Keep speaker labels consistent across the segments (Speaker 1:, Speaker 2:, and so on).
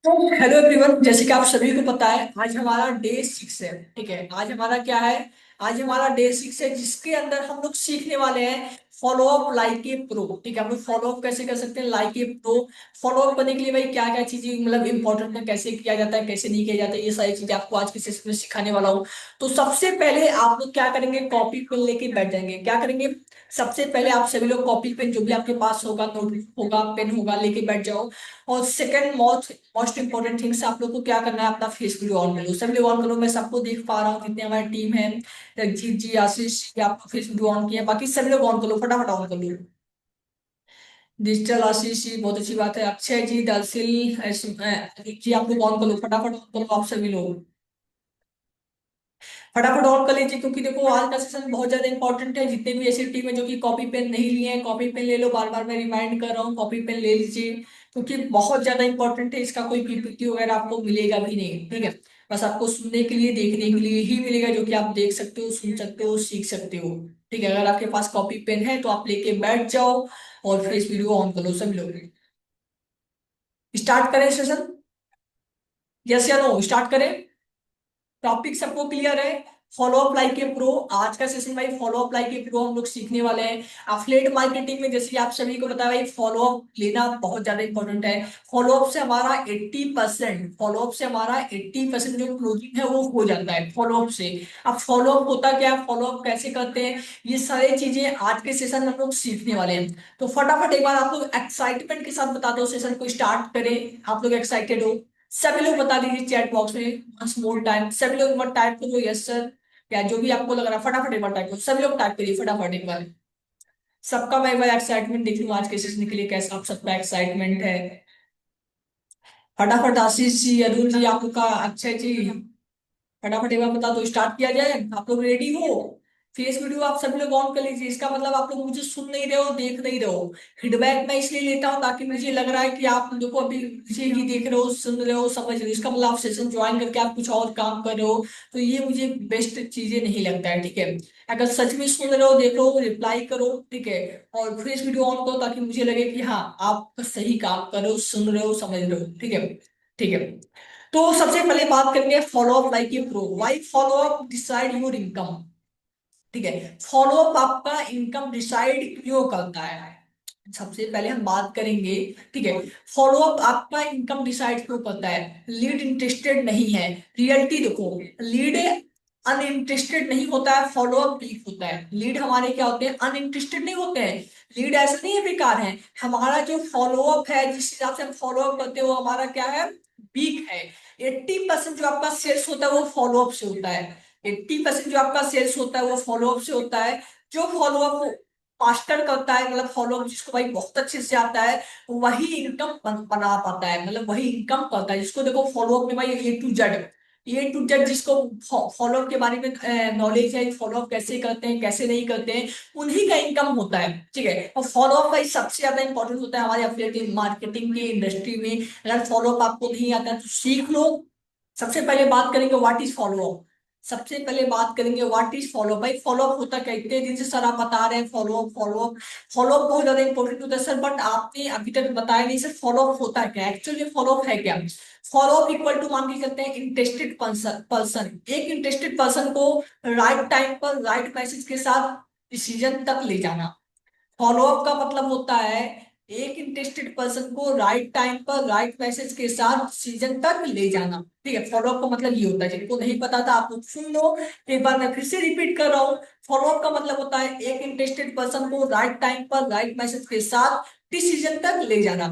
Speaker 1: तो hello everyone, जैसे कि आप सभी को पता है आज हमारा डे 6 है। ठीक है, आज हमारा क्या है? आज हमारा डे 6 है जिसके अंदर हम लोग सीखने वाले हैं follow up like a pro. ठीक है, हम लोग फॉलो अप कैसे कर सकते हैं like a pro. Follow up करने के लिए भाई क्या क्या चीजें मतलब इंपॉर्टेंट है, कैसे किया जाता है कैसे नहीं किया जाता है, ये सारी चीजें आपको आज के सेशन में सिखाने वाला हूँ। तो सबसे पहले आप लोग क्या करेंगे, कॉपी पेन लेके बैठ जाएंगे। क्या करेंगे? सबसे पहले आप सभी लोग कॉपी पेन जो भी आपके पास होगा, नोटबुक होगा, पेन होगा, लेके बैठ जाओ। और second most most important things, आप लोग को क्या करना है, अपना फेस वीडियो ऑन कर लो। सभी लोग ऑन करो, मैं सबको देख पा रहा हूँ जितने हमारी टीम है। रंजीत जी, आशीष जी, आप फेस वीडियो ऑन किया, बाकी सभी लोग ऑन कर लो, फटाफट ऑन कर लो। डिजिटल आशीष जी, बहुत अच्छी बात है। अक्षय जी, दरअसल जी, आप लोग ऑन कर लो, फटाफट ऑन करो आप सभी लोग। फटाफट ऑन कर लीजिए, क्योंकि देखो आज का सेशन बहुत ज्यादा इंपॉर्टेंट है। जितने भी ऐसी टीम है जो कि कॉपी पेन नहीं लिए हैं, कॉपी पेन ले लो, बार बार मैं रिमाइंड कर रहा हूँ, कॉपी पेन ले लीजिए, क्योंकि बहुत ज्यादा इंपॉर्टेंट है। इसका कोई पीपीटी वगैरह आपको मिलेगा भी नहीं। ठीक है, बस आपको सुनने के लिए, देखने के लिए ही मिलेगा, जो कि आप देख सकते हो, सुन सकते हो, सीख सकते हो। ठीक है, अगर आपके पास कॉपी पेन है तो आप लेके बैठ जाओ और फिर इस वीडियो ऑन करो सभी लोग। स्टार्ट करें सेशन? यस या नो, स्टार्ट करें? टॉपिक सबको क्लियर है? Follow up like a pro, आज का सेशन भाई follow up like a pro हम लोग सीखने वाले हैं। अफिलिएट मार्केटिंग में जैसे कि आप सभी को पता है भाई, फॉलो अप लेना बहुत ज्यादा इंपॉर्टेंट है। फॉलो अप से हमारा 80%, फॉलो अप से हमारा 80% जो क्लोजिंग है वो हो जाता है फॉलो अप से। अब फॉलो अप होता क्या है, फॉलो अप कैसे करते हैं, ये सारी चीजें आज के सेशन में हम लोग सीखने वाले हैं। तो फटाफट एक बार आप लोग एक्साइटमेंट के साथ बता दो, सेशन को स्टार्ट करें। आप लोग एक्साइटेड हो? सभी लोग बता दीजिए चैट बॉक्स में, वंस मोर टाइम सभी लोग एक बार टाइप करो, यस सर, या जो भी आपको लग रहा है फटाफट एक बार टाइप करो, सभी लोग टाइप करिए फटाफट एक बार। सबका मैं एक बार एक्साइटमेंट देख लूँ आज के सेशन के लिए, कैसा आप सबका एक्साइटमेंट है। फटाफट आशीष जी, अरुण जी, आपका, अक्षय जी, फटाफट एक बार बता दो, स्टार्ट किया जाए। आप लोग रेडी हो? फेस वीडियो आप सभी लोग ऑन कर लीजिए। इसका मतलब आप लोग मुझे सुन नहीं रहे हो, देख नहीं रहे हो। फीडबैक मैं इसलिए लेता हूँ ताकि मुझे लग रहा है कि आप देखो अभी मुझे ही देख रहे हो, सुन रहे हो, समझ रहे हो। इसका मतलब आप सेशन ज्वाइन करके आप कुछ और काम कर रहे हो, तो ये मुझे बेस्ट चीजें नहीं लगता है। ठीक है, अगर सच में सुन रहे हो, देखो, रिप्लाई करो। ठीक है, और फेस वीडियो ऑन करो ताकि मुझे लगे कि हाँ आप सही काम कर रहे हो, सुन रहे हो, समझ रहे हो। ठीक है, ठीक है। तो सबसे पहले बात करेंगे follow up like a pro. Why follow up decide your income. ठीक है, फॉलो अप आपका इनकम डिसाइड क्यों करता है, सबसे पहले हम बात करेंगे। ठीक है, फॉलो अप आपका इनकम डिसाइड क्यों करता है। लीड इंटरेस्टेड नहीं है, रियलिटी देखो, लीड अनइंटरेस्टेड नहीं होता है, फॉलो अप वीक होता है। लीड हमारे क्या होते हैं, अनइंटरेस्टेड नहीं होते हैं। लीड ऐसा नहीं है बेकार है, हमारा जो फॉलो अप है, जिस हिसाब से हम फॉलो अप करते हैं वो हमारा क्या है, वीक है। 80% जो आपका सेल्स होता है वो फॉलो अप से होता है। 80% जो आपका सेल्स होता है वो फॉलो अप से होता है। जो फॉलो अप मास्टर करता है, मतलब फॉलो अप जिसको भाई बहुत अच्छे से आता है, वही इनकम बना पाता है, मतलब वही इनकम करता है। जिसको देखो फॉलो अप में भाई ए टू जेड जिसको फॉलो अप के बारे में नॉलेज है, फॉलो अप कैसे करते हैं कैसे नहीं करते हैं, उन्हीं का इनकम होता है। ठीक है, और फॉलो अप भाई सबसे ज्यादा इंपॉर्टेंट होता है हमारे एफिलिएट मार्केटिंग की इंडस्ट्री में। अगर फॉलो अप आपको नहीं आता है तो सीख लो। सबसे पहले बात करेंगे व्हाट इज फॉलो अप। सबसे पहले बात करेंगे व्हाट इज फॉलो भाई। फॉलो अप होता क्या, इतने दिन से सर आप बता रहे हैं follow up follow up. Follow up बहुत ज्यादा इंपॉर्टेंट होता है सर, बट आपने अभी तक बताया नहीं सर फॉलो अप होता क्या, एक्चुअली फॉलो अप है क्या। फॉलो अप इक्वल टू मान के चलते हैं इंटरेस्टेड पर्सन पर्सन एक इंटरेस्टेड पर्सन को राइट टाइम पर राइट मैसेज के साथ डिसीजन तक ले जाना। फॉलो अप का मतलब होता है एक इंटरेस्टेड पर्सन को राइट टाइम पर राइट मैसेज के साथ सीजन तक ले जाना। ठीक है, फॉलो अप का मतलब ये होता है, जिनको नहीं पता था आप लोग सुन लो, एक बार मैं फिर से रिपीट कर रहा हूँ। फॉलो अप का मतलब होता है एक इंटरेस्टेड पर्सन को राइट टाइम पर राइट मैसेज के साथ डिसीजन तक ले जाना।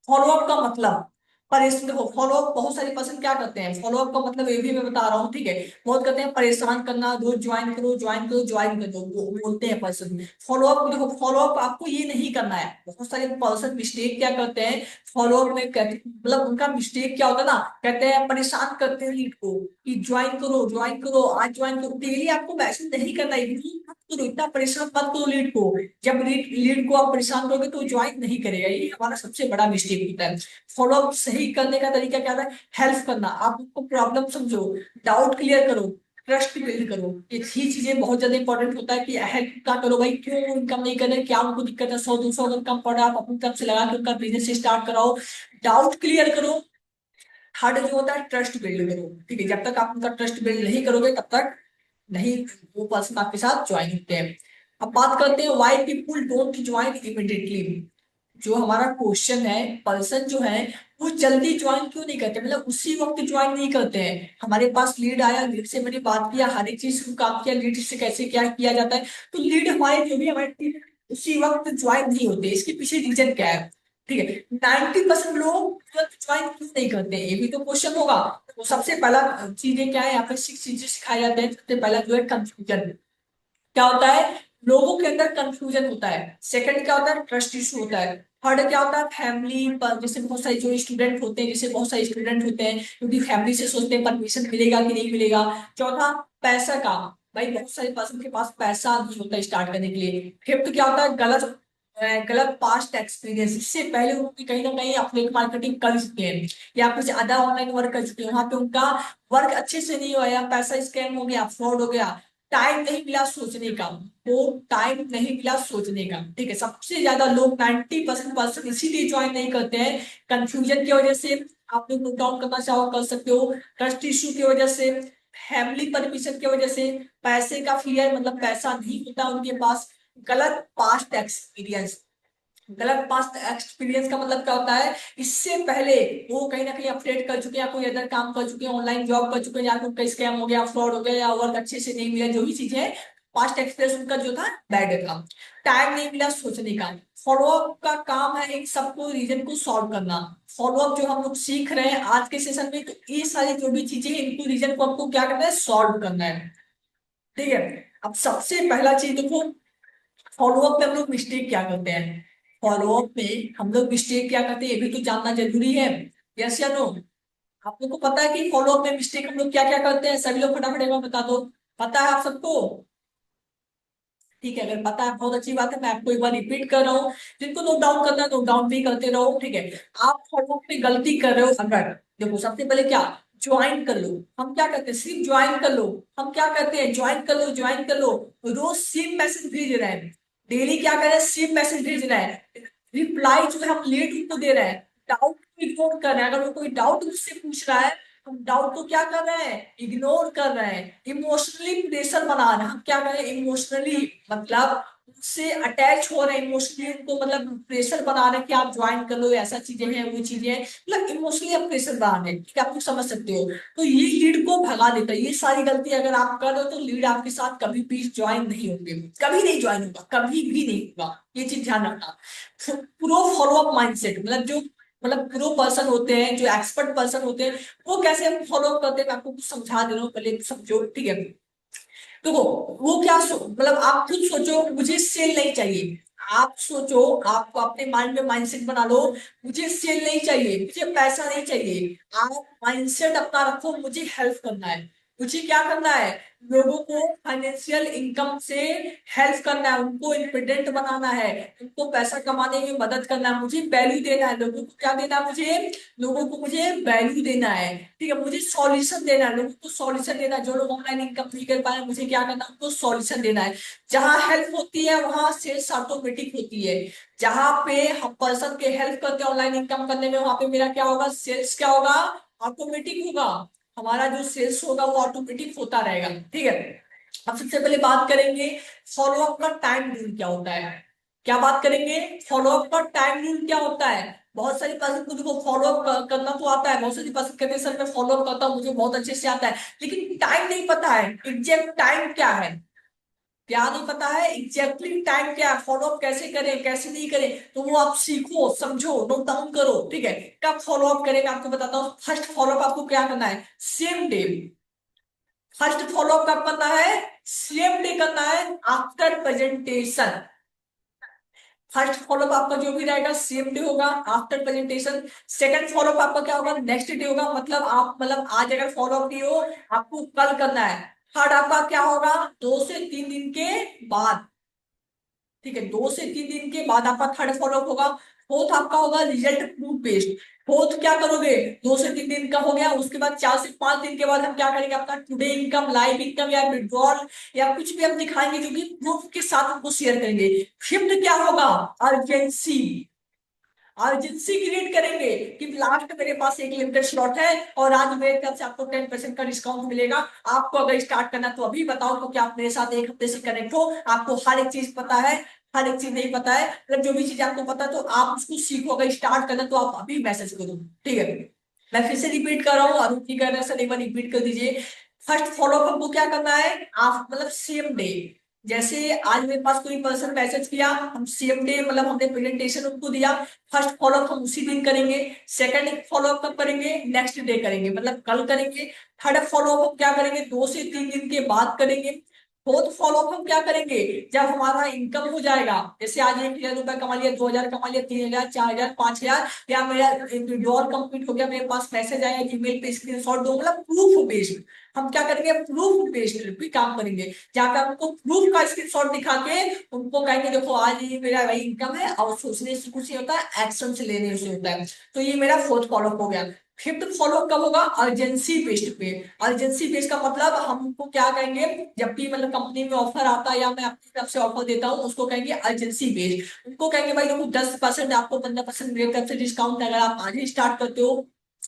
Speaker 1: फॉलो अप का मतलब, पर इसमें देखो फॉलो अप बहुत सारे पर्सन क्या करते हैं, फॉलो अप का मतलब ये भी मैं बता रहा हूँ। ठीक है, बहुत कहते हैं परेशान करना, रोज ज्वाइन करो ज्वाइन करो ज्वाइन कर दो, वो बोलते हैं पर्सन। फॉलो अप देखो, फॉलो अप आपको ये नहीं करना है। बहुत सारे पर्सन मिस्टेक क्या करते हैं, फॉलो अप में कहते मतलब उनका मिस्टेक क्या होता है ना, कहते हैं परेशान करते हैं लीड को कि ज्वाइन करो आज ज्वाइन करो, डेली आपको मैसेज नहीं करना है, मत करो, इतना परेशान मत करो लीड को। जब लीड लीड को आप परेशान करोगे तो ज्वाइन नहीं करेगा, ये हमारा सबसे बड़ा मिस्टेक होता है। फॉलो अप सही करने का तरीका क्या है, हेल्प करना, आप उनको प्रॉब्लम समझो, डाउट क्लियर करो, ट्रस्ट बिल्ड करो। ये ही चीजें बहुत ज्यादा इंपॉर्टेंट होता है कि हेल्प क्या करो भाई, क्यों इनकम नहीं कर रहे, क्या उनको दिक्कत है, 100 200 अगर कम पड़ रहा है आप अपनी तरफ से लगा के उनका बिजनेस स्टार्ट कराओ। डाउट क्लियर करो, थर्ड जो होता है ट्रस्ट बिल्ड करो, ठीक है, जब तक आप उनका ट्रस्ट बिल्ड नहीं करोगे तब तक नहीं वो पर्सन आपके साथ ज्वाइन होते हैं। अब बात करते हैं why people don't join immediately. जो हमारा क्वेश्चन है, पर्सन जो है वो जल्दी ज्वाइन क्यों नहीं करते, मतलब उसी वक्त ज्वाइन नहीं करते हैं। हमारे पास लीड आया, लीड से मैंने बात किया, हर एक चीज को काम किया, लीड से कैसे क्या किया जाता है, तो लीड हमारे जो भी हमारे टीम उसी वक्त ज्वाइन नहीं होते। इसके पीछे रीजन क्या है, ठीक है, 90% लोग ज्वाइन क्यों नहीं करते, ये भी तो क्वेश्चन होगा। तो सबसे पहला चीजें क्या है, यहाँ पे 6 चीजें सिखाई जाते हैं। सबसे पहला जो है कंफ्यूजन, क्या होता है, लोगों के अंदर कंफ्यूजन होता है। सेकंड क्या होता है, ट्रस्ट इशू होता है। थर्ड क्या होता है, फैमिली पर, जैसे बहुत सारे जो स्टूडेंट होते हैं, जैसे बहुत सारे स्टूडेंट होते हैं क्योंकि फैमिली से सोचते हैं परमिशन मिलेगा कि नहीं मिलेगा। चौथा पैसा का, भाई बहुत सारे पर्सन के पास पैसा नहीं होता स्टार्ट करने के लिए। फिफ्थ क्या होता है, गलत पास्ट एक्सपीरियंस, इससे पहले उन्होंने कहीं ना कहीं अपने मार्केटिंग कर चुके हैं या कुछ आधा ऑनलाइन वर्क कर चुके हैं, वहां पे उनका वर्क अच्छे से नहीं हुआ या पैसा स्कैम हो गया, फ्रॉड हो गया, टाइम नहीं मिला सोचने का, वो टाइम नहीं मिला सोचने का, ठीक है। सबसे ज्यादा लोग 90% पर्सन इसीलिए ज्वाइन नहीं करते हैं, कंफ्यूजन की वजह से। आप लोग नोट डाउन करना चाहो कर सकते हो, ट्रस्ट इश्यू की वजह से, फैमिली परमिशन की वजह से, पैसे का फियर, मतलब पैसा नहीं होता उनके पास, गलत पास्ट एक्सपीरियंस। गलत पास्ट एक्सपीरियंस का मतलब क्या होता है, इससे पहले वो कहीं ना कहीं अपडेट कर चुके हैं या कोई अदर काम कर चुके हैं, ऑनलाइन जॉब कर चुके हैं, या उनका स्कैम हो गया, फ्रॉड हो गया, या वर्क अच्छे से नहीं मिला, जो भी चीजें, पास्ट एक्सपीरियंस उनका जो था बैड था। टाइम नहीं मिला सोचने का। फॉलोअप का काम है इन सबको रीजन को सॉल्व करना। फॉलोअप जो हम लोग सीख रहे हैं आज के सेशन में, तो ये सारी जो भी चीजें हैं, इनको रीजन को हमको क्या करना है, सॉल्व करना है, ठीक है। अब सबसे पहला चीज देखो, फॉलोअप में हम लोग मिस्टेक क्या करते हैं, फॉलोअप में हम लोग मिस्टेक क्या करते हैं ये भी तो जानना जरूरी है। यस या नो, आप लोग को पता है कि फॉलोअप में मिस्टेक हम लोग क्या क्या करते हैं, सभी लोग फटाफट एक बार बता दो, पता है आप सबको, ठीक है, अगर पता है बहुत अच्छी बात है, मैं आपको एक बार रिपीट कर रहा हूँ। जिनको नोट डाउन करना है नोट डाउन भी करते रहो, ठीक है। आप फॉलोअप में गलती कर रहे हो अगर, देखो सबसे पहले क्या, ज्वाइन कर लो। हम क्या करते हैं, सिर्फ ज्वाइन कर लो। हम क्या करते हैं, ज्वाइन कर लो, ज्वाइन कर लो, रोज सेम मैसेज भेज रहे हैं, डेली क्या कर रहे हैं, सेम मैसेज भेज रहे हैं, रिप्लाई जो है हम लेट उनको दे रहे हैं, डाउट को इग्नोर कर रहे हैं। अगर वो कोई डाउट मुझसे पूछ रहा है, हम डाउट को क्या कर रहे हैं, इग्नोर कर रहे हैं, इमोशनली प्रेशर बना रहे हैं। हम क्या कर रहे हैं, इमोशनली, मतलब उससे अटैच हो रहे हैं, इमोशनली उनको मतलब प्रेशर बना रहे हैं कि आप ज्वाइन कर लो, ऐसा चीजें हैं, वो चीजें हैं, मतलब इमोशनली आप प्रेशर बना रहे हैं, ठीक है, आप लोग समझ सकते हो। तो ये लीड को भगा देता है। ये सारी गलती अगर आप कर रहे हो तो लीड आपके साथ कभी भी ज्वाइन नहीं होंगे, कभी नहीं ज्वाइन होगा, कभी भी नहीं होगा, ये चीज ध्यान रखना। प्रो फॉलोअप माइंडसेट, मतलब जो, मतलब प्रो पर्सन होते हैं, जो एक्सपर्ट पर्सन होते हैं, वो कैसे हम फॉलो करते हैं, मैं आपको कुछ समझा दे रहा हूँ, पहले समझो, ठीक है। देखो वो क्या मतलब आप खुद सोचो, मुझे सेल नहीं चाहिए। आप सोचो, आप अपने माइंड में माइंडसेट बना लो, मुझे सेल नहीं चाहिए, मुझे पैसा नहीं चाहिए। आप माइंडसेट अपना रखो, मुझे हेल्प करना है, मुझे क्या करना है, लोगों को फाइनेंशियल इनकम से हेल्प करना है, उनको इंडिपेंडेंट बनाना है, उनको पैसा कमाने में मदद करना है, मुझे वैल्यू देना है। लोगों को क्या देना है, मुझे, लोगों को मुझे वैल्यू देना है, ठीक है, मुझे सॉल्यूशन देना है, लोगों को सॉल्यूशन देना है। जो लोग ऑनलाइन इनकम नहीं कर पाए, मुझे क्या करना है, उनको सॉल्यूशन देना है। जहां हेल्प होती है वहां सेल्स ऑटोमेटिक होती है। जहां पे हम पर्सन के हेल्प करते हैं ऑनलाइन इनकम करने में, वहां पे मेरा क्या होगा, सेल्स क्या होगा, ऑटोमेटिक होगा। हमारा जो सेल्स होगा वो ऑटोमेटिक होता रहेगा, ठीक है। अब सबसे पहले बात करेंगे फॉलोअप का टाइम रूल क्या होता है। क्या बात करेंगे, फॉलोअप का टाइम रूल क्या होता है। बहुत सारी पर्सन को देखो फॉलोअप करना तो आता है, बहुत सारी पर्सन कहते हैं सर मैं फॉलोअप करता हूँ, मुझे बहुत अच्छे से आता है, लेकिन टाइम नहीं पता है, एग्जैक्ट टाइम क्या है, क्या नहीं पता है, एग्जैक्टली टाइम क्या है, फॉलोअप कैसे करें कैसे नहीं करें। तो वो आप सीखो, समझो, नोट डाउन करो, ठीक है। कब फॉलोअप करें मैं आपको बताता हूँ। फर्स्ट फॉलोअप आपको क्या करना है, सेम डे। फर्स्ट फॉलोअप कब करना है, सेम डे करना है आफ्टर प्रेजेंटेशन। फर्स्ट फॉलोअप आपका जो भी रहेगा सेम डे होगा आफ्टर प्रेजेंटेशन। सेकंड फॉलोअप आपका क्या होगा, नेक्स्ट डे होगा, मतलब आप, मतलब आज अगर फॉलोअप की हो, आपको कल करना है। थर्ड आपका क्या होगा, 2 से 3 दिन के बाद, ठीक है, 2 से 3 दिन के बाद आपका थर्ड फॉलोअप होगा। फोर्थ आपका होगा रिजल्ट प्रूफ बेस्ड। फोर्थ क्या करोगे, 2 से 3 दिन का हो गया, उसके बाद 4 से 5 दिन के बाद हम क्या करेंगे, आपका टुडे इनकम, लाइव इनकम या विड्रॉल या कुछ भी हम दिखाएंगे जो कि प्रूफ के साथ हमको शेयर करेंगे। फिफ्थ क्या होगा, अर्जेंसी। अर्जेंसी क्रिएट करेंगे कि लास्ट मेरे पास एक लिमिटेड स्लॉट है और आज मेरे तरफ से आपको 10% का डिस्काउंट मिलेगा। आपको अगर स्टार्ट करना तो अभी बताओ, क्योंकि आप मेरे साथ एक हफ्ते से कनेक्ट हो, आपको हर एक चीज पता है, हर एक चीज नहीं पता है, मतलब जो भी चीज आपको पता है तो आप उसको सीखो। अगर स्टार्ट करना तो आप अभी मैसेज करो, ठीक है। मैं फिर से रिपीट कर रहा हूँ, अरुण की कर रहे हैं सर, एक बार रिपीट कर दीजिए। फर्स्ट फॉलोअप हमको क्या करना है, आप मतलब सेम डे, जैसे आज मेरे पास कोई पर्सन मैसेज किया, हम सेम डे मतलब हमने प्रेजेंटेशन उनको दिया, फर्स्ट फॉलोअप हम उसी दिन करेंगे। सेकंड फॉलोअप कब करेंगे, नेक्स्ट डे करेंगे, मतलब कल करेंगे। थर्ड फॉलोअप हम क्या करेंगे, 2 से 3 दिन के बाद करेंगे। फोर्थ फॉलोअप हम क्या करेंगे, जब हमारा इनकम हो जाएगा, जैसे आज 1,000 रुपए कमा लिया, 2,000 कमा लिया, 3,000, 4,000, 5,000, या मेरा विड्रॉल कंप्लीट हो गया, मेरे पास मैसेज आया, ईमेल पे स्क्रीनशॉट दो, मतलब प्रूफ बेस्ड हम क्या करेंगे, प्रूफ बेस्ड भी काम करेंगे। जाकर उनको प्रूफ का स्क्रीनशॉट दिखा के उनको कहेंगे देखो आज ये मेरा भाई इनकम है, और सोचने से कुछ नहीं होता है, एक्शन से लेने से होता है। तो ये मेरा फोर्थ फॉलोअप हो गया। फिफ्थ फॉलोअप कब होगा, अर्जेंसी बेस्ड पे। अर्जेंसी बेस्ड का मतलब हमको क्या कहेंगे, जब भी मतलब कंपनी में ऑफर आता है या मैं अपनी तरफ से ऑफर देता हूँ, उसको कहेंगे अर्जेंसी बेस्ड। उनको कहेंगे भाई देखो 10% आपको 15% मेरे तरफ से डिस्काउंट अगर आप आज ही स्टार्ट करते हो,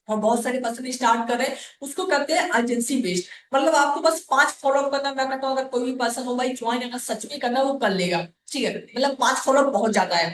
Speaker 1: और बहुत सारे पर्सन स्टार्ट कर रहे हैं, उसको कहते हैं अर्जेंसी बेस्ड। मतलब आपको बस 5 फॉलोअप करना, मैं कहता हूँ अगर कोई भी पर्सन हो भाई ज्वाइन अगर सच में करना है, वो कर लेगा, ठीक है। मतलब 5 फॉलोअप बहुत ज्यादा है।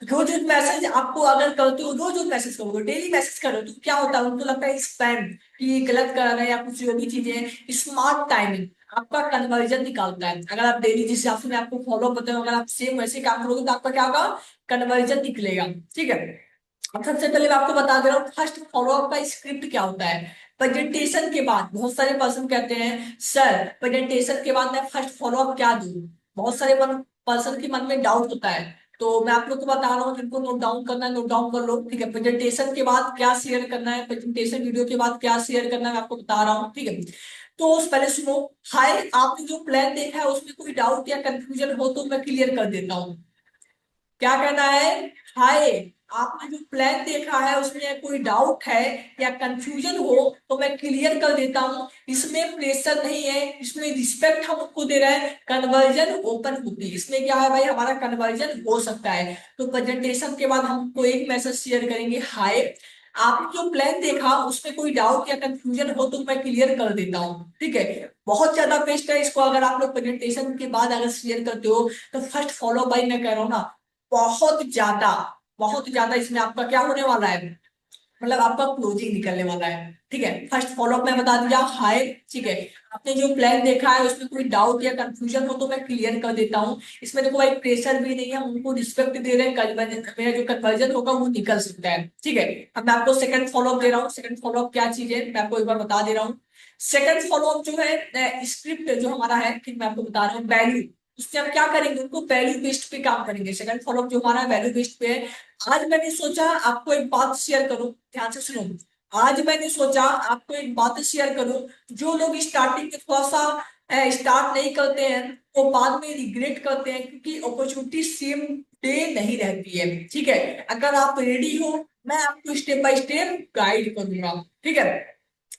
Speaker 1: रोज रोज मैसेज आपको अगर करते हो, रोज रोज मैसेज करोगे, डेली मैसेज करो, तो क्या होता है, उनको लगता है स्पैम कि गलत कर रहे हैं या कुछ जो भी चीजें। स्मार्ट टाइमिंग आपका कन्वर्जन निकालता है। अगर आप डेली जिस हिसाब से मैं आपको फॉलो करते हो, अगर आप सेम वैसे काम करोगे तो आपका क्या होगा, कन्वर्जन निकलेगा, ठीक है। अब सबसे पहले मैं आपको बता दे रहा हूँ फर्स्ट फॉलोअप का स्क्रिप्ट क्या होता है। प्रेजेंटेशन के बाद बहुत सारे पर्सन कहते हैं सर प्रेजेंटेशन के बाद मैं फर्स्ट फॉलोअप क्या दूं, बहुत सारे पर्सन के मन में डाउट होता है। तो मैं आप लोग को बता रहा हूँ, जिनको नोट डाउन करना है नोट डाउन कर लो, ठीक है। प्रेजेंटेशन के बाद क्या शेयर करना है, प्रेजेंटेशन वीडियो के बाद क्या शेयर करना है, मैं आपको बता रहा हूँ, ठीक है। तो पहले सुनो। हाय, आपने जो प्लान देखा है उसमें कोई डाउट या कंफ्यूजन हो तो मैं क्लियर कर देता हूँ। क्या कहना है, हाय, आपने जो प्लान देखा है उसमें कोई डाउट है या कंफ्यूजन हो तो मैं क्लियर कर देता हूँ। इसमें प्रेशर नहीं है, इसमें रिस्पेक्ट हम उनको दे रहे हैं, कन्वर्जन ओपन होती है, इसमें क्या है भाई हमारा कन्वर्जन हो सकता है। तो प्रेजेंटेशन के बाद हमको एक मैसेज शेयर करेंगे, हाय, आपने जो प्लान देखा उसमें कोई डाउट या कंफ्यूजन हो तो मैं क्लियर कर देता हूँ, ठीक है। बहुत ज्यादा बेस्ट है इसको अगर आप लोग प्रेजेंटेशन के बाद अगर शेयर करते हो तो फर्स्ट फॉलो बाई मैं कह रहा हूँ ना, बहुत ज्यादा, बहुत ज्यादा इसमें आपका क्या होने वाला है, मतलब आपका क्लोजिंग निकलने वाला है, ठीक है। फर्स्ट फॉलोअप में बता दिया हाय, ठीक है। आपने जो प्लान देखा है उसमें कोई डाउट या कंफ्यूजन हो तो मैं क्लियर कर देता हूँ। इसमें देखो भाई प्रेशर भी नहीं है, हम उनको रिस्पेक्ट दे रहे हैं, मेरा जो कन्वर्जन होगा वो निकल सकता है, ठीक है। अब मैं आपको सेकंड फॉलोअप दे रहा हूँ। सेकंड फॉलोअप क्या चीज है मैं आपको एक बार बता दे रहा हूँ। सेकंड फॉलोअप जो है स्क्रिप्ट जो हमारा है, ठीक मैं आपको बता रहा हूँ, वैल्यू, उससे हम क्या करेंगे, उनको वैल्यू बेस्ड पे काम करेंगे। सेकंड फॉलोअप जो हमारा वैल्यू बेस्ड पे है। आज मैंने सोचा आपको एक बात शेयर करूं, ध्यान से सुनो। आज मैंने सोचा आपको एक बात शेयर करूं, जो लोग स्टार्टिंग में थोड़ा सा स्टार्ट नहीं करते हैं वो बाद में रिग्रेट करते हैं, क्योंकि अपॉर्चुनिटी सेम डे नहीं रहती है, ठीक है। अगर आप रेडी हो मैं आपको स्टेप बाय स्टेप गाइड करूंगा, ठीक है।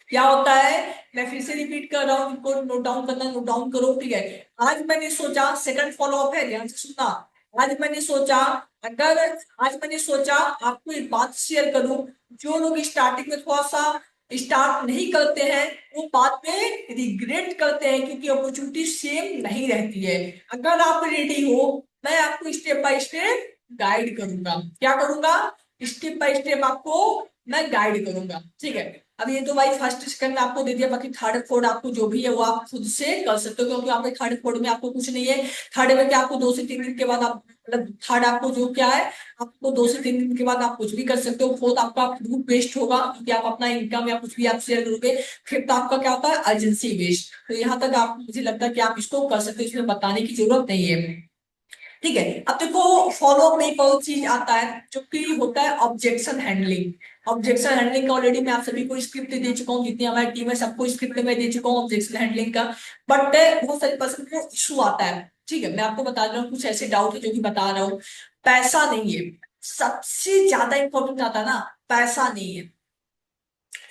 Speaker 1: क्या होता है, मैं फिर से रिपीट कर रहा हूँ, इनको नोट डाउन करना नोट डाउन करो, ठीक है। आज मैंने सोचा, सेकंड फॉलोअप है, ध्यान से सुनना। आज मैंने सोचा, अगर आज मैंने सोचा आपको एक बात शेयर करूं, जो लोग स्टार्टिंग में थोड़ा सा स्टार्ट नहीं करते हैं वो बाद में रिग्रेट करते हैं, क्योंकि अपॉर्चुनिटी सेम नहीं रहती है। अगर आप रेडी हो मैं आपको स्टेप बाय स्टेप गाइड करूंगा। क्या करूंगा, स्टेप बाय स्टेप आपको मैं गाइड करूंगा, ठीक है। अब ये तो भाई फर्स्ट सेकंड में आपको दे दिया, बाकी थर्ड फोर्थ आपको जो भी है वो आप खुद से कर सकते हो, क्योंकि आपके थर्ड फोर्थ में आपको कुछ नहीं है। थर्ड में क्या आपको 2 से 3 दिन के बाद आप मतलब थर्ड आपको जो क्या है, आपको 2 से 3 दिन के बाद आप कुछ भी कर सकते हो। फोर्थ आपका प्रूफ बेस्ड होगा क्योंकि आप अपना इनकम या कुछ भी आप शेयर करोगे। फिफ्थ आपका क्या होता है, अर्जेंसी बेस्ड। तो यहाँ तक आप मुझे लगता है कि आप इसको कर सकते हो, इसमें बताने की जरूरत नहीं है, ठीक है। अब देखो फॉलो अप में एक और चीज आता है जो कि होता है ऑब्जेक्शन हैंडलिंग। ऑब्जेक्शन हैंडलिंग का ऑलरेडी मैं आप सभी को स्क्रिप्ट दे चुका हूँ, जितनी हमारी टीम है सबको स्क्रिप्ट में दे चुका हूँ ऑब्जेक्शन हैंडलिंग का। बट बहुत सारे पर्सन को इशू आता है, ठीक है। मैं आपको बता रहा हूँ कुछ ऐसे डाउट है जो कि बता रहा हूँ। पैसा नहीं है, सबसे ज्यादा इंपॉर्टेंट आता है ना, पैसा नहीं है।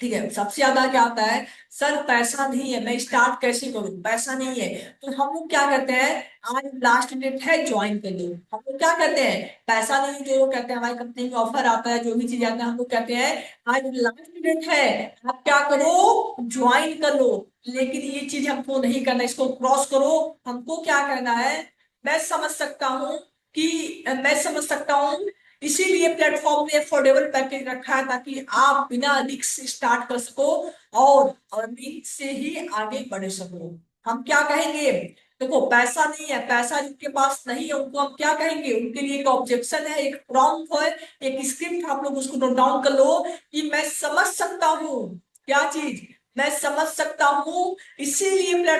Speaker 1: ठीक है। सबसे ज्यादा क्या आता है, सर पैसा नहीं है, मैं स्टार्ट कैसे करूं, पैसा नहीं है। तो हम लोग क्या करते हैं, आज लास्ट डेट है, ज्वाइन कर लो। हम लोग क्या करते हैं, पैसा नहीं, जो लोग कहते हैं हमारी कंपनी में ऑफर आता है, जो भी चीज आता है, हम लोग कहते हैं आज लास्ट डेट है, आप क्या करो, ज्वाइन कर लो। लेकिन ये चीज हमको नहीं करना, इसको क्रॉस करो। हमको क्या करना है, मैं समझ सकता हूँ मैं समझ सकता हूँ, इसीलिए प्लेटफॉर्म ने अफोर्डेबल पैकेज रखा है, ताकि आप बिना रिस्क स्टार्ट कर सको और अर्निंग से ही आगे बढ़ सको। हम क्या कहेंगे, देखो पैसा नहीं है, पैसा जिनके पास नहीं है उनको हम क्या कहेंगे, उनके लिए एक ऑब्जेक्शन है, एक प्रॉम्प्ट है, एक स्क्रिप्ट, आप लोग उसको नोट डाउन कर लो कि मैं समझ सकता हूँ, क्या चीज, मैं समझ सकता हूँ, इसीलिए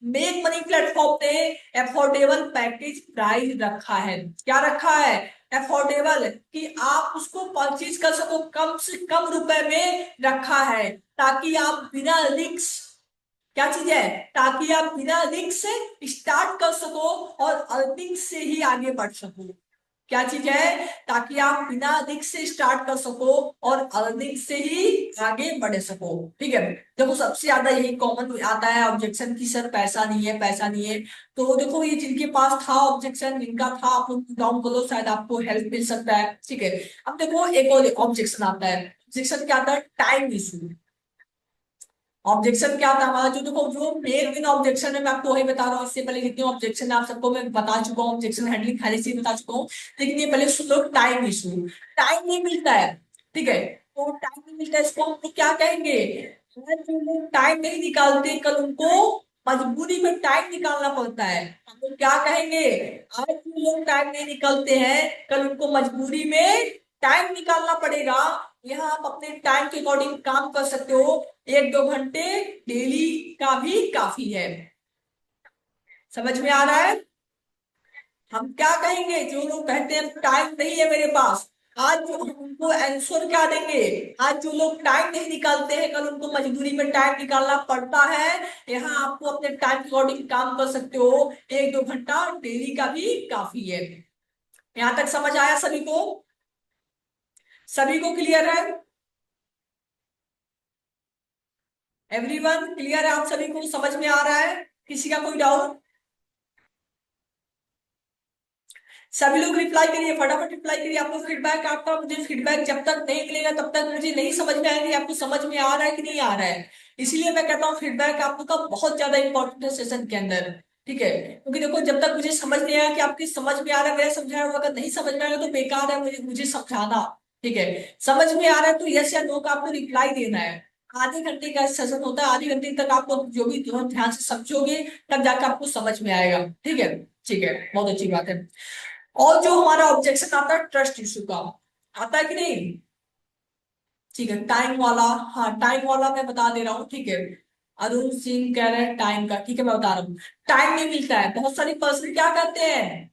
Speaker 1: मेक मनी प्लेटफॉर्म ने अफोर्डेबल पैकेज प्राइस रखा है। क्या रखा है, अफोर्डेबल, कि आप उसको परचेज कर सको कम से कम रुपए में रखा है, ताकि आप बिना रिस्क, क्या चीज है, ताकि आप बिना रिस्क से स्टार्ट कर सको और अर्निंग से ही आगे बढ़ सको। क्या चीज है, ताकि आप बिना रिस्क से स्टार्ट कर सको और अर्निंग से ही आगे बढ़ सको। ठीक है। देखो सबसे ज्यादा यही कॉमन आता है ऑब्जेक्शन की, सर पैसा नहीं है, पैसा नहीं है। तो देखो ये जिनके पास था ऑब्जेक्शन, जिनका था, आप लोग डाउन करो, शायद आपको हेल्प मिल सकता है। ठीक है। अब देखो एक और ऑब्जेक्शन आता है, ऑब्जेक्शन क्या आता है, टाइम इशू। ऑब्जेक्शन क्या था हमारा, जो देखो जो मेन ऑब्जेक्शन है, मैं आपको वही बता रहा हूँ, इससे पहले जितने ऑब्जेक्शन है आप सबको मैं बता चुका हूँ, ऑब्जेक्शन हैंडलिंग पहले से ही बता चुका हूँ। लेकिन ये पहले सुन लो, टाइम इशू, टाइम नहीं मिलता है। ठीक है। तो टाइम नहीं मिलता है, इसको हम लोग क्या कहेंगे, आज जो लोग टाइम नहीं निकालते, कल उनको मजबूरी में टाइम निकालना पड़ता है। हम लोग क्या कहेंगे, आज जो लोग टाइम नहीं निकालते हैं, कल उनको मजबूरी में टाइम निकालना पड़ेगा। यहाँ आप अपने टाइम के अकॉर्डिंग काम कर सकते हो, 1-2 घंटे डेली का भी काफी है। समझ में आ रहा है। हम क्या कहेंगे, जो लोग कहते हैं टाइम नहीं है मेरे पास, आज जो हम उनको आंसर क्या देंगे, आज जो लोग टाइम नहीं निकालते हैं, कल उनको मजबूरी में टाइम निकालना पड़ता है। यहाँ आपको अपने टाइम के अकॉर्डिंग काम कर सकते हो, 1-2 घंटा डेली का भी काफी है। यहाँ तक समझ आया सभी को, सभी को क्लियर है, एवरीवन क्लियर है, आप सभी को समझ में आ रहा है, किसी का कोई डाउट। सभी लोग रिप्लाई करिए, फटाफट रिप्लाई करिए, आपको फीडबैक, आपका मुझे फीडबैक जब तक नहीं मिलेगा तब तक मुझे नहीं समझ में आएगी आपको समझ में आ रहा है कि नहीं आ रहा है। इसलिए मैं कहता हूँ फीडबैक आपको का बहुत ज्यादा इंपॉर्टेंट है सेशन के अंदर। ठीक है। क्योंकि देखो जब तक मुझे समझ नहीं आया कि आपकी समझ में आ रहा है, मेरा समझाया हुआ, अगर नहीं समझ में आएगा तो बेकार है मुझे मुझे समझाना। ठीक है। समझ में आ रहा है तो यस या नो का आपको रिप्लाई देना है। आधे घंटे का सेशन होता है, आधे घंटे तक आपको जो भी तुरंत ध्यान से समझोगे, तब जाकर आपको समझ में आएगा। ठीक है। ठीक है, बहुत अच्छी बात है। और जो हमारा ऑब्जेक्शन आता है ट्रस्ट इशू का, आता है कि नहीं। ठीक है, टाइम वाला, हाँ टाइम वाला मैं बता दे रहा हूँ। ठीक है। अरुण सिंह कह रहे हैं टाइम का, ठीक है मैं बता रहा हूँ। टाइम नहीं मिलता है, बहुत सारे पर्सन क्या करते हैं,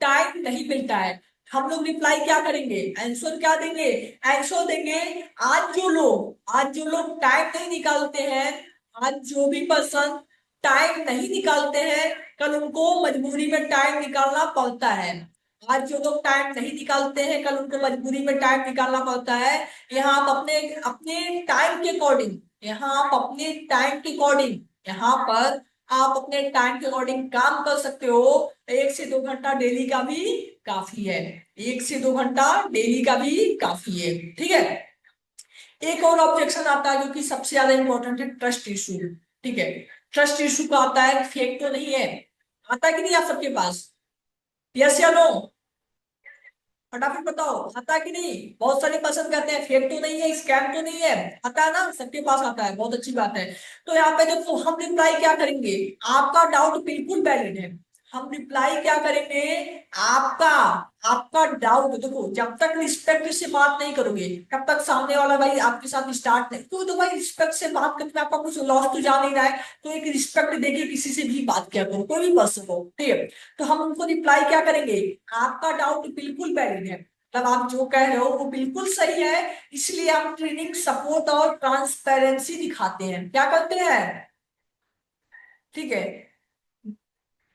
Speaker 1: टाइम नहीं मिलता है। हम लोग रिप्लाई क्या करेंगे, आंसर क्या देंगे, आंसर देंगे, आज जो लोग टाइम नहीं निकालते हैं, आज जो भी पर्सन टाइम नहीं निकालते हैं, कल उनको मजबूरी में टाइम निकालना पड़ता है। आज जो लोग टाइम नहीं निकालते हैं, कल उनको मजबूरी में टाइम निकालना पड़ता है। यहाँ आप अपने अपने टाइम के अकॉर्डिंग, यहाँ आप अपने टाइम के अकॉर्डिंग, यहाँ पर आप अपने टाइम के अकॉर्डिंग काम कर सकते हो। 1 से 2 घंटा डेली का भी काफी है, 1 से 2 घंटा डेली का भी काफी है। ठीक है। एक और ऑब्जेक्शन आता है जो कि सबसे ज्यादा इंपॉर्टेंट है, ट्रस्ट इशू। ठीक है। ट्रस्ट इशू का आता है, फेक तो नहीं है, आता है कि नहीं आप सबके पास, यस या नो, फटाफट बताओ, आता है कि नहीं। बहुत सारे पसंद करते हैं, फेक तो नहीं है, स्कैम तो नहीं है, आता है ना, सबके पास आता है, बहुत अच्छी बात है। तो यहाँ पे देखो हम रिप्लाई क्या करेंगे, आपका डाउट बिल्कुल वैलिड है। हम रिप्लाई क्या करेंगे, आपका आपका डाउट, देखो जब तक रिस्पेक्ट से बात नहीं करोगे तब तक सामने वाला भाई आपके साथ स्टार्ट नहीं, तो भाई रिस्पेक्ट से बात करने में आपका कुछ लॉस तो जा नहीं रहा है, तो एक रिस्पेक्ट देके किसी से भी बात किया करो, कोई भी पर्सन हो। ठीक है। तो हम उनको रिप्लाई क्या करेंगे, आपका डाउट बिल्कुल वैलिड है, मतलब आप जो कह रहे हो वो बिल्कुल सही है, इसलिए हम ट्रेनिंग सपोर्ट और ट्रांसपेरेंसी दिखाते हैं, क्या करते हैं। ठीक है।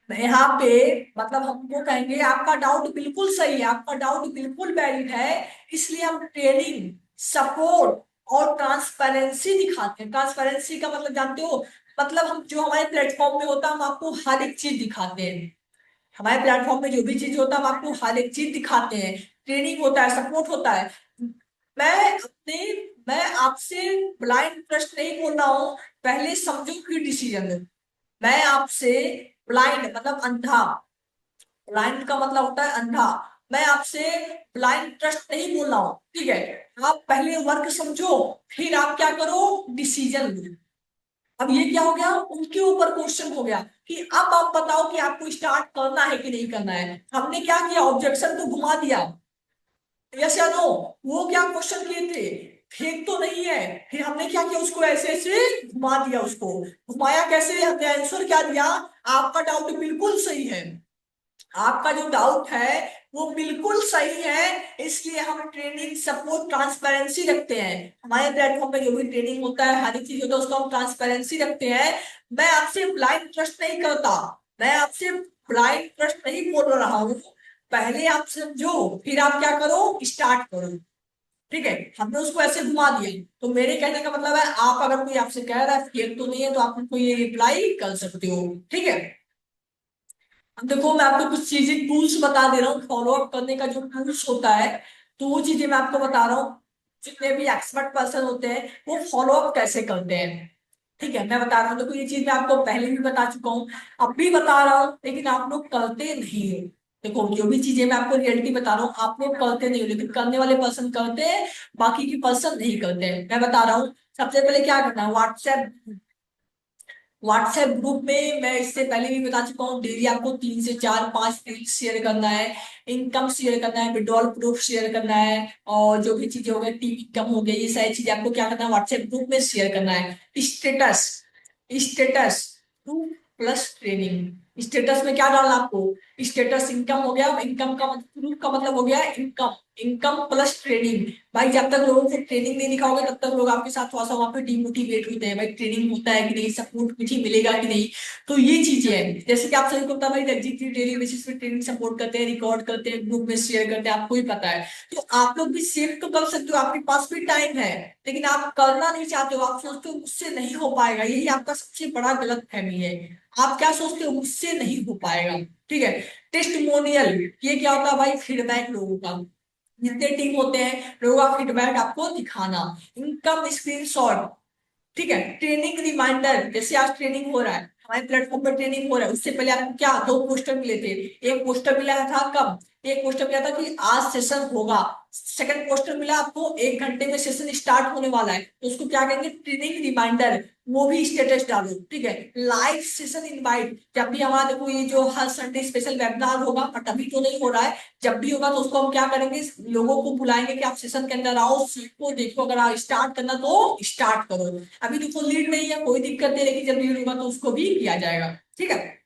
Speaker 1: यहाँ पे मतलब हमको कहेंगे आपका डाउट बिल्कुल सही है, आपका डाउट बिल्कुल वैलिड है, इसलिए हम ट्रेनिंग सपोर्ट और ट्रांसपेरेंसी दिखाते हैं। ट्रांसपेरेंसी का मतलब जानते हो, मतलब हम जो हमारे प्लेटफॉर्म में होता है हम आपको हर एक चीज दिखाते हैं। हमारे प्लेटफॉर्म में जो भी चीज होता है हम आपको हर एक चीज दिखाते हैं। ट्रेनिंग होता है, सपोर्ट होता है। मैं अपने मैं आपसे ब्लाइंड ट्रस्ट नहीं बोल रहा हूँ, पहले समझो कि डिसीजन लो। मैं आपसे ब्लाइंड मतलब अंधा, ब्लाइंड का मतलब होता है अंधा, मैं आपसे ब्लाइंड ट्रस्ट नहीं बोल रहा हूँ, ठीक है। आप पहले वर्क समझो, फिर आप क्या करो, डिसीजन लो। अब ये क्या हो गया, उनके ऊपर क्वेश्चन हो गया कि अब आप बताओ कि आपको स्टार्ट करना है कि नहीं करना है। हमने क्या किया, ऑब्जेक्शन को घुमा दिया, यस या नो। वो क्या क्वेश्चन किए थे, फेक तो नहीं है। फिर हमने क्या किया, उसको ऐसे ऐसे घुमा दिया, उसको घुमाया कैसे, हमने आंसर क्या दिया, आपका डाउट बिल्कुल सही है, आपका जो डाउट है वो बिल्कुल सही है, इसलिए हम ट्रेनिंग सपोर्ट ट्रांसपेरेंसी रखते हैं। हमारे प्लेटफॉर्म पे जो भी ट्रेनिंग होता है, हर एक चीज होता है, उसको हम ट्रांसपेरेंसी रखते हैं। मैं आपसे ब्लाइंड ट्रस्ट नहीं करता, मैं आपसे ब्लाइंड ट्रस्ट नहीं बोल रहा हूँ। पहले आप समझो, फिर आप क्या करो, स्टार्ट करो, ठीक है। हमने उसको ऐसे घुमा दिया। तो मेरे कहने का मतलब है, आप अगर कोई आपसे कह रहा है फेक तो नहीं है, तो आप उनको ये रिप्लाई कर सकते हो, ठीक है। अब देखो मैं आपको कुछ चीजें टूल्स बता दे रहा हूँ, फॉलो अप करने का जो टूल्स होता है, तो वो चीजें मैं आपको बता रहा हूँ। जितने भी एक्सपर्ट पर्सन होते हैं वो फॉलो अप कैसे करते हैं, ठीक है, मैं बता रहा हूँ। देखो ये चीज मैं आपको पहले भी बता चुका हूँ, अब भी बता रहा हूँ, लेकिन आप लोग करते नहीं हो। देखो जो भी चीजें मैं आपको रियलिटी बता रहा हूँ, आप लोग करते नहीं हो, लेकिन करने वाले पर्सन करते हैं, बाकी की पर्सन नहीं करते हैं। मैं बता रहा हूँ, सबसे पहले क्या करना है, व्हाट्सएप, व्हाट्सएप ग्रुप में मैं इससे पहले भी बता चुका हूँ, डेली आपको 3 से 4 5 रील्स शेयर करना है, इनकम शेयर करना है, विड्रॉल प्रूफ शेयर करना है, और जो भी चीजें हो गई, टीवी इनकम हो गई, ये सारी चीजें आपको क्या करना है, व्हाट्सएप ग्रुप में शेयर करना है। Status, status two plus training, status में क्या डालना आपको, स्टेटस इनकम हो गया, इनकम का मतलब प्रूफ का मतलब हो गया इनकम, इनकम प्लस ट्रेनिंग। भाई जब तक लोगों को ट्रेनिंग नहीं दिखाओगे तब तक लोग आपके साथ थोड़ा सा वहां पे डिमोटिवेट होते हैं, भाई ट्रेनिंग होता है कि नहीं, सपोर्ट कुछ ही मिलेगा कि नहीं। तो ये चीजें हैं, जैसे कि आप सभी को पता है भाई, रंजीत जी डेली बेसिस पे ट्रेनिंग सपोर्ट करते हैं, रिकॉर्ड करते हैं, ग्रुप में शेयर करते हैं, आपको ही पता है। तो आप लोग भी सेव तो कर सकते हो, आपके पास भी टाइम है, लेकिन आप करना नहीं चाहते हो, आप सोचते हो मुझसे नहीं हो पाएगा, यही आपका सबसे बड़ा गलत फहमी है। आप क्या सोचते हो, मुझसे नहीं हो पाएगा, ठीक है। टेस्टिमोनियल, ये क्या होता है भाई, फीडबैक लोगों का, जितने टीम होते हैं लोगों का फीडबैक आपको दिखाना। इनकम स्क्रीनशॉट, ठीक है। ट्रेनिंग रिमाइंडर, जैसे आज ट्रेनिंग हो रहा है, हमारे प्लेटफॉर्म पर ट्रेनिंग हो रहा है, उससे पहले आपको क्या, 2 पोस्टर मिले थे। एक पोस्टर मिला था कब, एक पोस्टर मिला था कि आज सेशन होगा, सेकंड पोस्टर मिला आपको 1 घंटे में सेशन स्टार्ट होने वाला है, तो उसको क्या कहेंगे, ट्रेनिंग रिमाइंडर, वो भी स्टेटस डालो, ठीक है। लाइव सेशन इनवाइट, जब भी हमारा देखो ये जो हर संडे स्पेशल वेबिनार होगा, बट अभी तो नहीं हो रहा है, जब भी होगा तो उसको हम क्या करेंगे, लोगों को बुलाएंगे कि आप सेशन के अंदर आओ, सीखो, देखो, अगर आप स्टार्ट करना तो स्टार्ट करो। अभी देखो लीड नहीं है, कोई दिक्कत नहीं, लेकिन जब लीड होगा तो उसको भी किया जाएगा, ठीक है।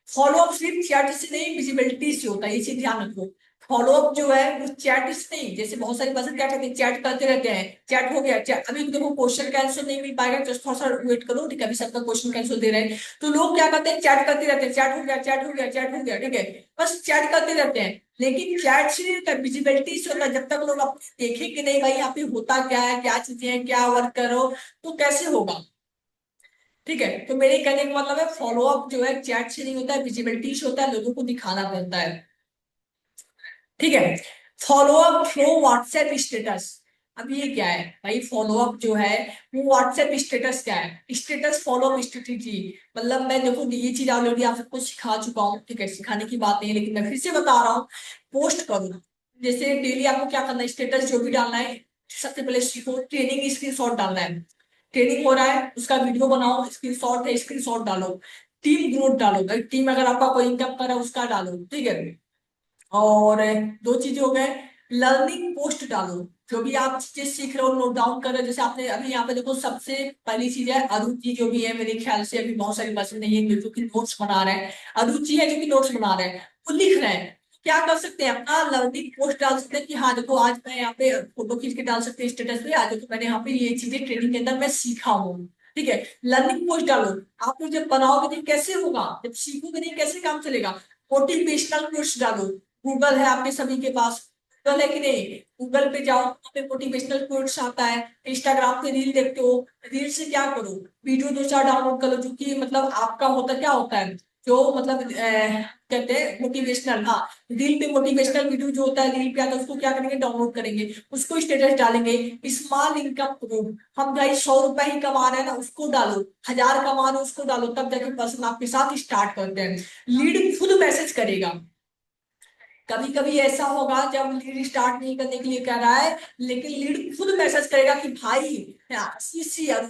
Speaker 1: फॉलोअप सिर्फ चैट से नहीं, विजिबिलिटी से होता है, ये चीज ध्यान रखो। फॉलोअप जो है वो चैट से नहीं, जैसे बहुत सारे पर्सन क्या करते हैं, चैट करते रहते हैं, चैट हो गया, चैट, अभी देखो क्वेश्चन का आंसर नहीं मिल पाएगा, जस्ट थोड़ा सा वेट करो, ठीक है, अभी सबका क्वेश्चन का आंसर दे रहे हैं। तो लोग क्या करते हैं, चैट करते रहते हैं, चैट हो गया, चैट हो गया, चैट हो गया, ठीक है, बस चैट करते रहते हैं। लेकिन चैट से नहीं होता, विजिबिलिटी से होता है। जब तक लोग अपने देखें कि नहीं भाई यहाँ पे होता क्या है, क्या चीजें हैं, क्या वर्क करो, तो कैसे होगा, ठीक है। तो मेरे कहने का मतलब है, फॉलोअप जो है चैट से नहीं होता है, विजिबिलिटी से होता है, लोगों को दिखाना पड़ता है, ठीक है। फॉलोअप थ्रू व्हाट्सएप स्टेटस, अब ये क्या है भाई, फॉलोअप जो है वो व्हाट्सएप स्टेटस क्या है, स्टेटस फॉलोअप स्ट्रेटेजी, मतलब मैं देखो ये चीज ऑलरेडी आप सबको सिखा चुका हूँ, ठीक है, सिखाने की बात नहीं है, लेकिन मैं फिर से बता रहा हूँ। पोस्ट करो, जैसे डेली आपको क्या करना है, स्टेटस जो भी डालना है, सबसे पहले सीखो, ट्रेनिंग स्क्रीनशॉट डालना है, ट्रेनिंग हो रहा है उसका वीडियो बनाओ, स्क्रीनशॉट है स्क्रीनशॉट डालो। टीम ग्रोथ डालो, भाई टीम अगर आपका कोई इनकम कर रहा है उसका डालो, ठीक है। और 2 चीजें हो गए, लर्निंग पोस्ट डालो, जो भी आप चीजें सीख रहे हो नोट डाउन कर रहे हो, जैसे आपने अभी यहाँ पे देखो, सबसे पहली चीज है अरुचि, जो भी है मेरे ख्याल से अभी बहुत सारी पर्सन नहीं है जो कि नोट्स बना रहे हैं, अरुचि है जो कि नोट्स बना रहे हैं, वो लिख रहे हैं। क्या कर सकते हैं, अपना लर्निंग पोस्ट डाल सकते हैं कि हाँ देखो आज मैं यहाँ पे फोटो खींच के डाल सकते हैं स्टेटस पे, आज देखो मैंने यहाँ पे ये चीजें ट्रेनिंग के अंदर मैं सीखा हूँ, ठीक है। लर्निंग पोस्ट डालो, आप लोग जब बनाओगे नहीं कैसे होगा, जब सीखोगे नहीं कैसे काम चलेगा। मोटिवेशनल पोस्ट डालो, गूगल है आपके सभी के पास, गूगल है कि नहीं, गूगल पे जाओ, वहाँ पे मोटिवेशनल कोट्स आता है, इंस्टाग्राम पे रील देखते हो, रील से क्या करो, वीडियो दो चार डाउनलोड करो, जो कि मतलब आपका होता क्या होता है, जो मतलब कहते हैं मोटिवेशनल, हाँ, रील पे मोटिवेशनल वीडियो जो होता है रील पे आता है, उसको क्या करेंगे, डाउनलोड करेंगे, उसको स्टेटस डालेंगे। स्मॉल इनकम प्रूफ, हम भाई 100 रुपए ही कमा रहे हैं ना, उसको डालो, 1000 कमा रहे हो उसको डालो, तब जाके पर्सन आपके साथ स्टार्ट करते हैं। लीड खुद मैसेज करेगा। कभी कभी ऐसा होगा जब लीड स्टार्ट नहीं करने के लिए कह रहा है, लेकिन लीड खुद मैसेज करेगा कि भाई शेयर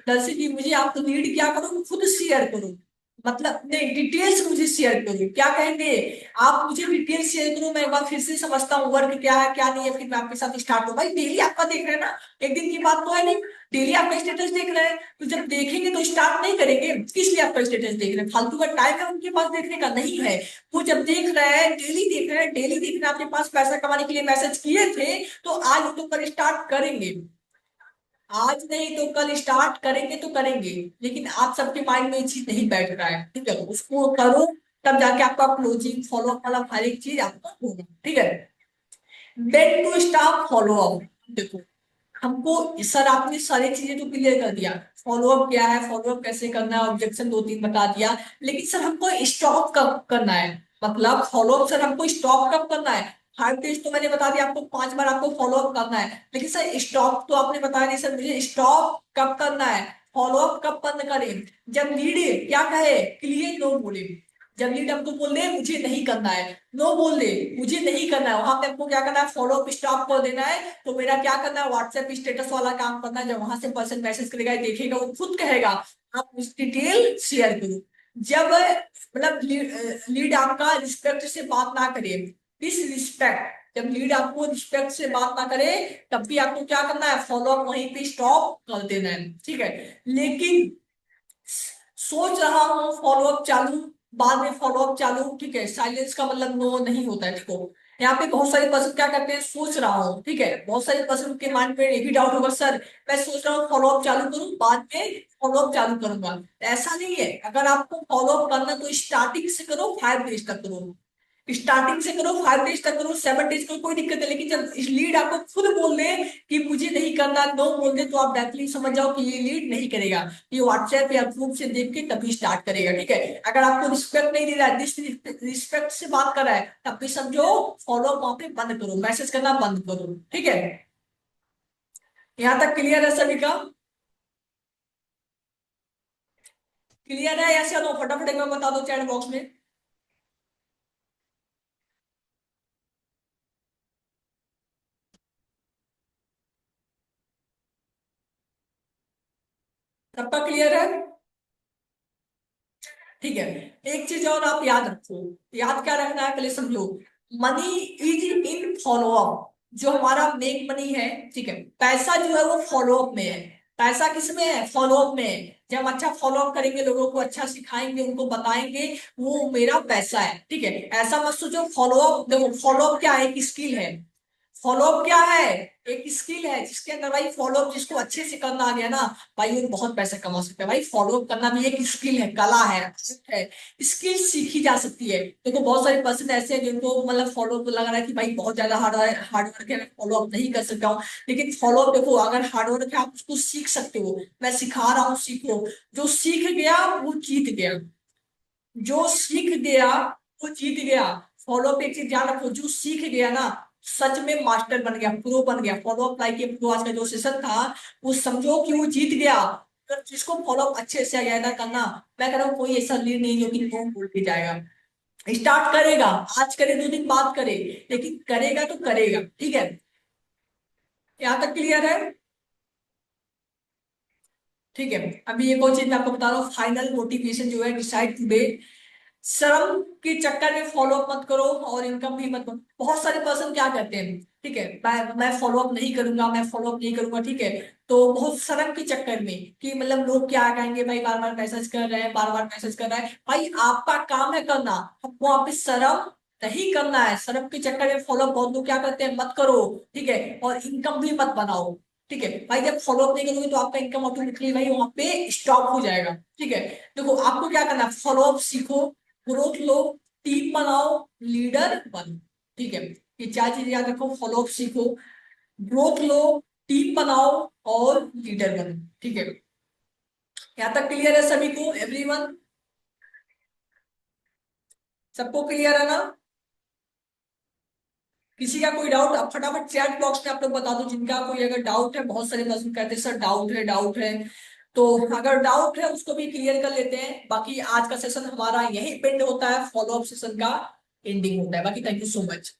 Speaker 1: दर्शी जी, मुझे आप तो लीड क्या करो, खुद शेयर करो, मतलब नहीं, डिटेल्स मुझे शेयर करो, क्या कहेंगे, आप मुझे डिटेल्स शेयर करो, मैं एक बार फिर से समझता हूँ वर्क क्या है क्या नहीं है, फिर मैं आपके साथ स्टार्ट हूँ। भाई डेली आपका देख रहे हैं ना, एक दिन की बात तो है नहीं, डेली आपका स्टेटस देख रहे हैं, तो जब देखेंगे तो स्टार्ट नहीं करेंगे, किस लिए आपका स्टेटस देख रहे हैं, फालतू का टाइम है उनके पास देखने का, नहीं है। वो जब देख रहे हैं, डेली देख रहे हैं, डेली देख रहे हैं, आपके पास पैसा कमाने के लिए मैसेज किए थे, तो आज तो कल स्टार्ट करेंगे, आज नहीं तो कल स्टार्ट करेंगे तो करेंगे, लेकिन आप सबके माइंड में ये चीज नहीं बैठ रहा है, ठीक है, तो उसको करो, तब जाके आपका क्लोजिंग फॉलो अप वाला हर एक चीज आपका होगा, ठीक है। Then to staff follow up, देखो हमको सर आपने सारी चीजें तो क्लियर कर दिया, फॉलो अप क्या है, फॉलो अप कैसे करना है, ऑब्जेक्शन दो तीन बता दिया, लेकिन सर हमको स्टॉप कब करना है, मतलब फॉलो अप सर हमको स्टॉप कब करना है, 5 डेज तो मैंने बता दिया आपको, 5 बार आपको फॉलो अप करना है, लेकिन सर स्टॉप तो आपने बताया नहीं, सर मुझे स्टॉप कब करना है, फॉलो अप कब बंद करें, जब लीड क्या कहे, क्लियर नो बोले, जब लीड हमको बोल दे मुझे नहीं करना है, नो बोल दे मुझे नहीं करना है, वहां पे हमको क्या करना है, फॉलो अप स्टॉप कर देना है, तो मेरा क्या करना है, व्हाट्सएप स्टेटस वाला काम करना है, जब वहां से पर्सन मैसेज करेगा देखेगा, वो खुद कहेगा आप उस डिटेल शेयर करो। जब मतलब लीड आपका रिस्पेक्ट से बात ना करे, डिसरिस्पेक्ट, जब लीड आपको रिस्पेक्ट से बात ना करे, तब भी आपको क्या करना है, फॉलो अप वहीं पे स्टॉप कर देना है, ठीक है। लेकिन सोच रहा हूँ फॉलो अप चालू, बाद में फॉलो अप चालू, ठीक है, साइलेंस का मतलब नो नहीं होता है, देखो यहाँ पे बहुत सारे पर्सन क्या करते हैं, सोच रहा हूँ, ठीक है, बहुत सारे पर्सन के माइंड में ये भी डाउट होगा, सर मैं सोच रहा हूँ फॉलो अप चालू करूँ, बाद में फॉलो अप चालू करूंगा, ऐसा नहीं है, अगर आपको फॉलो अप करना तो स्टार्टिंग से करो, 5 डेज तक करो, स्टार्टिंग से करो, 5 डेज तक करो, 7 डेज करो, कोई दिक्कत है, लेकिन जब लीड आपको खुद बोल दे कि मुझे नहीं करना, नो बोल दे, तो आप डायरेक्टली समझ जाओ कि ये लीड नहीं करेगा, ये व्हाट्सएप या ग्रुप से देख के तभी स्टार्ट करेगा, ठीक है। अगर आपको रिस्पेक्ट नहीं दे रहा है, रिस्पेक्ट से बात कर रहा है, तब भी समझो फॉलो वहां पे बंद करो, मैसेज करना बंद करो, ठीक है। यहाँ तक क्लियर है सभी का, क्लियर है, ऐसे दो फटाफट एक बार बता दो चैट बॉक्स में, सबका क्लियर है, ठीक है। एक चीज और आप याद रखो, याद क्या रखना है पहले समझो, money is in follow up, जो हमारा मेक मनी है, ठीक है, पैसा जो है वो फॉलो अप में है, पैसा किस में है, फॉलो अप में है, जब हम अच्छा फॉलो अप करेंगे, लोगों को अच्छा सिखाएंगे, उनको बताएंगे, वो मेरा पैसा है, ठीक है। ऐसा मत सोचो फॉलो अप, देखो फॉलो अप क्या है, एक स्किल है, फॉलो अप क्या है, एक स्किल है, जिसके अंदर भाई फॉलो अप जिसको अच्छे से करना आ गया ना, भाई वो बहुत पैसा कमा सकता है, भाई फॉलो अप करना भी एक स्किल है, कला है, स्किल सीखी जा सकती है, देखो बहुत सारे पर्सन ऐसे हैं जिनको मतलब फॉलो अप लग रहा है कि भाई बहुत ज्यादा हार्ड वर्क है, फॉलो अप नहीं कर सकता हूँ, लेकिन फॉलो अप देखो, अगर हार्ड वर्क है आप उसको सीख सकते हो, मैं सिखा रहा हूँ सीखो, जो सीख गया वो जीत गया, जो सीख गया वो जीत गया, फॉलो पे एक चीज ध्यान रखो, जो सीख गया ना सच में मास्टर बन गया, प्रो बन गया, फॉलो अप लाइक प्रो आज का जो सेशन था, वो समझो कि वो जीत गया, अगर जिसको फॉलो अप अच्छे से आ ना करना, मैं कह रहा हूँ कोई ऐसा लीड नहीं जो कि नो बोल के जाएगा, स्टार्ट करेगा, आज करे 2 दिन बाद करे, लेकिन करेगा तो करेगा, ठीक है। यहाँ तक क्लियर है, ठीक है। अभी एक और चीज मैं आपको बता रहा हूँ, फाइनल मोटिवेशन जो है, डिसाइड टुडे, शर्म के चक्कर में फॉलो अप मत करो और इनकम भी मत करो, बहुत सारे पर्सन क्या कहते हैं, ठीक है, मैं फॉलो अप नहीं करूंगा, मैं फॉलो अप नहीं करूंगा, ठीक है, तो बहुत शर्म के चक्कर में कि मतलब लोग क्या कहेंगे, भाई बार बार मैसेज कर रहे हैं, बार बार मैसेज कर रहा है, भाई आपका काम है करना, आपको वहां पे शर्म नहीं करना है, शर्म के चक्कर में फॉलो अप बहुत लोग क्या करते हैं, मत करो, ठीक है, और इनकम भी मत बनाओ, ठीक है, भाई जब फॉलो अप नहीं करोगे तो आपका इनकम ऑटोमेटिकली भाई वहां पे स्टॉप हो जाएगा, ठीक है। देखो आपको क्या करना है, फॉलो अप सीखो, ग्रोथ लो, टीम बनाओ, लीडर बनो, ठीक है, ये चार चीजें याद रखो, फॉलोअप सीखो, ग्रोथ लो, टीम बनाओ और लीडर बनो। ठीक है, यहां तक क्लियर है सभी को, एवरीवन? सबको क्लियर है ना? किसी का कोई डाउट आप फटाफट चैट बॉक्स में आप लोग बता दो, जिनका कोई अगर डाउट है। बहुत सारे पर्सन कहते हैं सर डाउट है, डाउट है। तो अगर डाउट है उसको भी क्लियर कर लेते हैं। बाकी आज का सेशन हमारा यही पेंड होता है, फॉलोअप सेशन का एंडिंग होता है। बाकी थैंक यू सो मच।